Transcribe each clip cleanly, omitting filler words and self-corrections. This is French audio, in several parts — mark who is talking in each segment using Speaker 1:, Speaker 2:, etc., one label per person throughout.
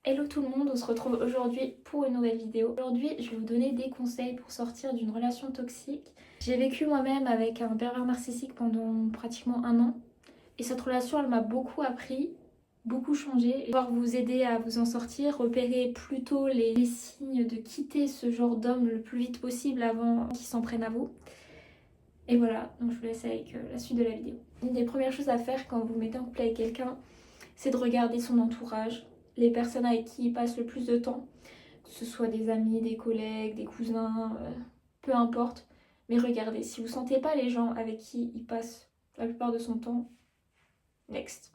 Speaker 1: Hello tout le monde, on se retrouve aujourd'hui pour une nouvelle vidéo. Aujourd'hui, je vais vous donner des conseils pour sortir d'une relation toxique. J'ai vécu moi-même avec un pervers narcissique pendant pratiquement un an. Et cette relation, elle m'a beaucoup appris, beaucoup changé. Pouvoir vous aider à vous en sortir, repérer plutôt les signes de quitter ce genre d'homme le plus vite possible avant qu'il s'en prenne à vous. Et voilà, donc je vous laisse avec la suite de la vidéo. Une des premières choses à faire quand vous mettez en couple avec quelqu'un, c'est de regarder son entourage, les personnes avec qui il passe le plus de temps, que ce soit des amis, des collègues, des cousins, peu importe. Mais regardez, si vous sentez pas les gens avec qui il passe la plupart de son temps, next.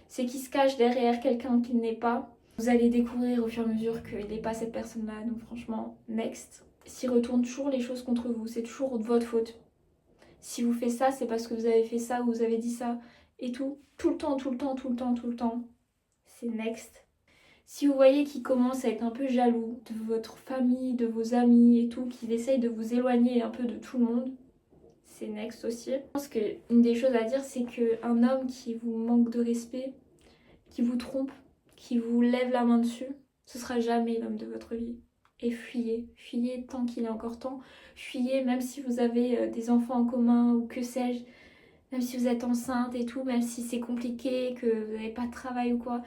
Speaker 1: C'est qu'il se cache derrière quelqu'un qu'il n'est pas. Vous allez découvrir au fur et à mesure qu'il n'est pas cette personne-là, donc franchement, next. S'il retourne toujours les choses contre vous, c'est toujours de votre faute. Si vous faites ça, c'est parce que vous avez fait ça ou vous avez dit ça et tout. Tout le temps, tout le temps, tout le temps, tout le temps. C'est next. Si vous voyez qu'il commence à être un peu jaloux de votre famille, de vos amis et tout, qu'il essaye de vous éloigner un peu de tout le monde, c'est next aussi. Je pense qu'une des choses à dire, c'est qu'un homme qui vous manque de respect, qui vous trompe, qui vous lève la main dessus, ce sera jamais l'homme de votre vie. Et fuyez, fuyez tant qu'il est encore temps. Fuyez même si vous avez des enfants en commun ou que sais-je, même si vous êtes enceinte et tout, même si c'est compliqué, que vous n'avez pas de travail ou quoi.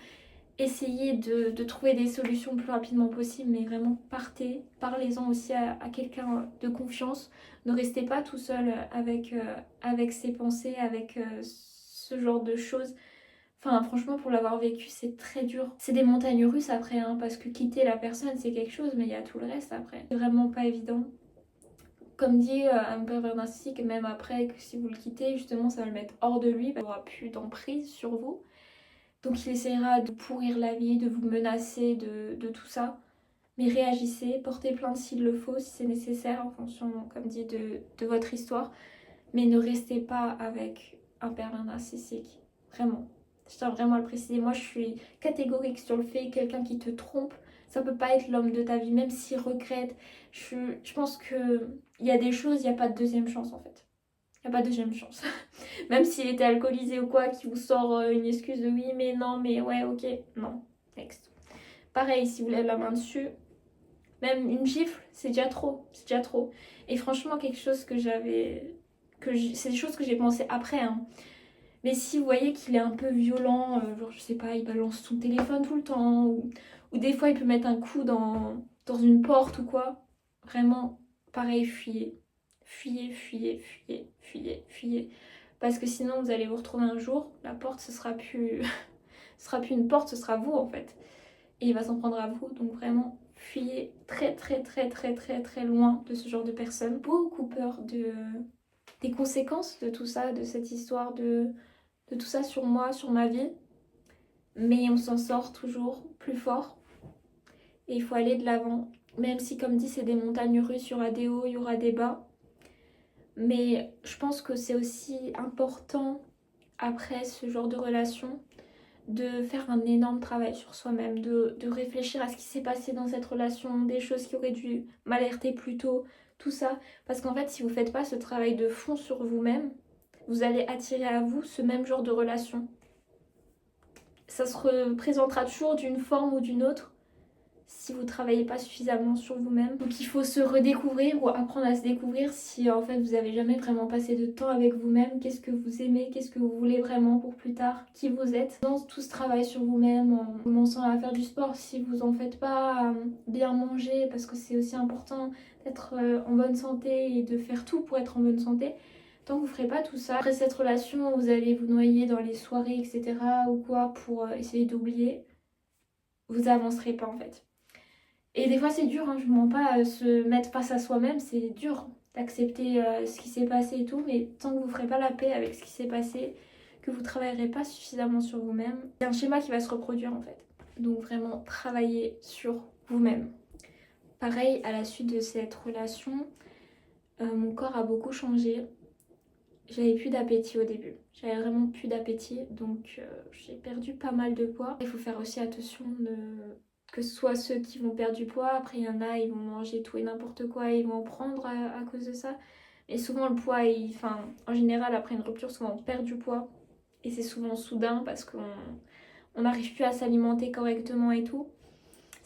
Speaker 1: Essayez de trouver des solutions le plus rapidement possible, mais vraiment partez, parlez-en aussi à quelqu'un de confiance. Ne restez pas tout seul avec ses pensées, avec ce genre de choses. Enfin, franchement, pour l'avoir vécu, c'est très dur. C'est des montagnes russes après, hein, parce que quitter la personne, c'est quelque chose, mais il y a tout le reste après. C'est vraiment pas évident. Comme dit un pervers narcissique, même après, que si vous le quittez, justement, ça va le mettre hors de lui, il n'aura plus d'emprise sur vous. Donc il essaiera de pourrir la vie, de vous menacer, de tout ça. Mais réagissez, portez plainte s'il le faut, si c'est nécessaire, en fonction, comme dit, de votre histoire. Mais ne restez pas avec un pervers narcissique. Vraiment. Je tiens vraiment à le préciser. Moi, je suis catégorique sur le fait que quelqu'un qui te trompe, ça peut pas être l'homme de ta vie, même s'il regrette. Je pense qu'il y a des choses, il n'y a pas de deuxième chance, en fait. Il n'y a pas de deuxième chance. Même s'il était alcoolisé ou quoi, qui vous sort une excuse de oui, mais non, mais ouais, ok. Non, next. Pareil, si vous lèvez la main dessus, même une gifle, c'est déjà trop. C'est déjà trop. Et franchement, quelque chose que j'avais. C'est des choses que j'ai pensé après, hein. Mais si vous voyez qu'il est un peu violent, genre je sais pas, il balance son téléphone tout le temps, ou des fois il peut mettre un coup dans une porte ou quoi, vraiment, pareil, fuyez. Fuyez, fuyez, fuyez, fuyez, fuyez. Parce que sinon vous allez vous retrouver un jour, la porte ce sera plus, ce sera plus une porte, ce sera vous en fait. Et il va s'en prendre à vous, donc vraiment fuyez très très très très très très loin de ce genre de personnes. Beaucoup peur des conséquences de tout ça, de cette histoire de tout ça sur moi, sur ma vie. Mais on s'en sort toujours plus fort et il faut aller de l'avant. Même si, comme dit, c'est des montagnes russes, il y aura des hauts, il y aura des bas. Mais je pense que c'est aussi important, après ce genre de relation, de faire un énorme travail sur soi-même, de réfléchir à ce qui s'est passé dans cette relation, des choses qui auraient dû m'alerter plus tôt, tout ça. Parce qu'en fait, si vous ne faites pas ce travail de fond sur vous-même, vous allez attirer à vous ce même genre de relation. Ça se représentera toujours d'une forme ou d'une autre si vous ne travaillez pas suffisamment sur vous-même. Donc il faut se redécouvrir ou apprendre à se découvrir si en fait vous n'avez jamais vraiment passé de temps avec vous-même. Qu'est-ce que vous aimez, qu'est-ce que vous voulez vraiment pour plus tard, qui vous êtes. Dans tout ce travail sur vous-même, en commençant à faire du sport si vous en faites pas, bien manger parce que c'est aussi important d'être en bonne santé et de faire tout pour être en bonne santé. Tant que vous ne ferez pas tout ça, après cette relation, vous allez vous noyer dans les soirées, etc. ou quoi pour essayer d'oublier, vous avancerez pas en fait. Et des fois c'est dur, hein, je ne mens pas, se mettre face à soi-même, c'est dur d'accepter ce qui s'est passé et tout, mais tant que vous ne ferez pas la paix avec ce qui s'est passé, que vous ne travaillerez pas suffisamment sur vous-même, c'est un schéma qui va se reproduire en fait. Donc vraiment, travailler sur vous-même. Pareil, à la suite de cette relation, mon corps a beaucoup changé. J'avais plus d'appétit au début. J'avais vraiment plus d'appétit, donc j'ai perdu pas mal de poids. Il faut faire aussi attention que ce soit ceux qui vont perdre du poids, après il y en a, ils vont manger tout et n'importe quoi, ils vont en prendre à cause de ça. Et souvent le poids, en général après une rupture, souvent on perd du poids. Et c'est souvent soudain parce qu'on n'arrive plus à s'alimenter correctement et tout.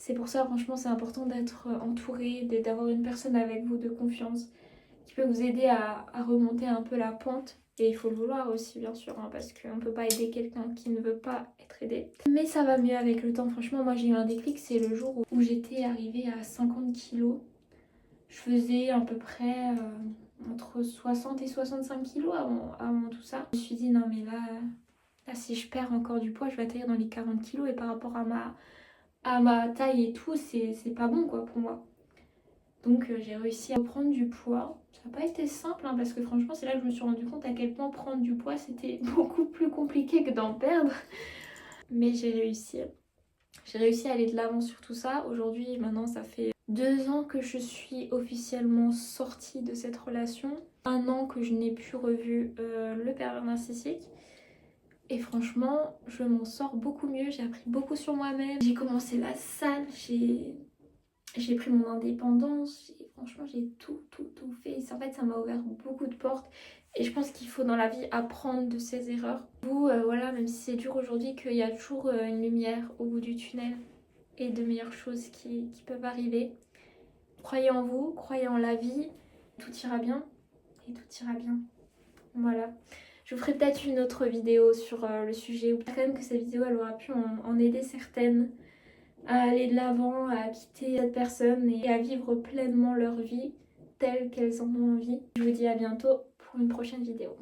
Speaker 1: C'est pour ça, franchement, c'est important d'être entouré, d'avoir une personne avec vous de confiance qui peut vous aider à remonter un peu la pente. Et il faut le vouloir aussi, bien sûr, hein, parce qu'on ne peut pas aider quelqu'un qui ne veut pas être aidé. Mais ça va mieux avec le temps. Franchement, moi, j'ai eu un déclic, c'est le jour où j'étais arrivée à 50 kilos. Je faisais à peu près entre 60 et 65 kilos avant tout ça. Je me suis dit, non, mais là, si je perds encore du poids, je vais atterrir dans les 40 kilos. Et par rapport à ma taille et tout, c'est pas bon, quoi, pour moi. Donc j'ai réussi à reprendre du poids. Ça n'a pas été simple hein, parce que franchement c'est là que je me suis rendu compte à quel point prendre du poids c'était beaucoup plus compliqué que d'en perdre. Mais j'ai réussi. J'ai réussi à aller de l'avant sur tout ça. Aujourd'hui maintenant ça fait 2 ans que je suis officiellement sortie de cette relation. 1 an que je n'ai plus revu le pervers narcissique. Et franchement je m'en sors beaucoup mieux. J'ai appris beaucoup sur moi-même. J'ai commencé la salle. J'ai pris mon indépendance, franchement j'ai tout fait. En fait ça m'a ouvert beaucoup de portes et je pense qu'il faut dans la vie apprendre de ses erreurs. Vous, voilà, même si c'est dur aujourd'hui, qu'il y a toujours une lumière au bout du tunnel et de meilleures choses qui peuvent arriver. Croyez en vous, croyez en la vie, tout ira bien et tout ira bien. Voilà. Je vous ferai peut-être une autre vidéo sur le sujet. Quand même que cette vidéo elle aura pu en aider certaines à aller de l'avant, à quitter cette personne et à vivre pleinement leur vie telle qu'elles en ont envie. Je vous dis à bientôt pour une prochaine vidéo.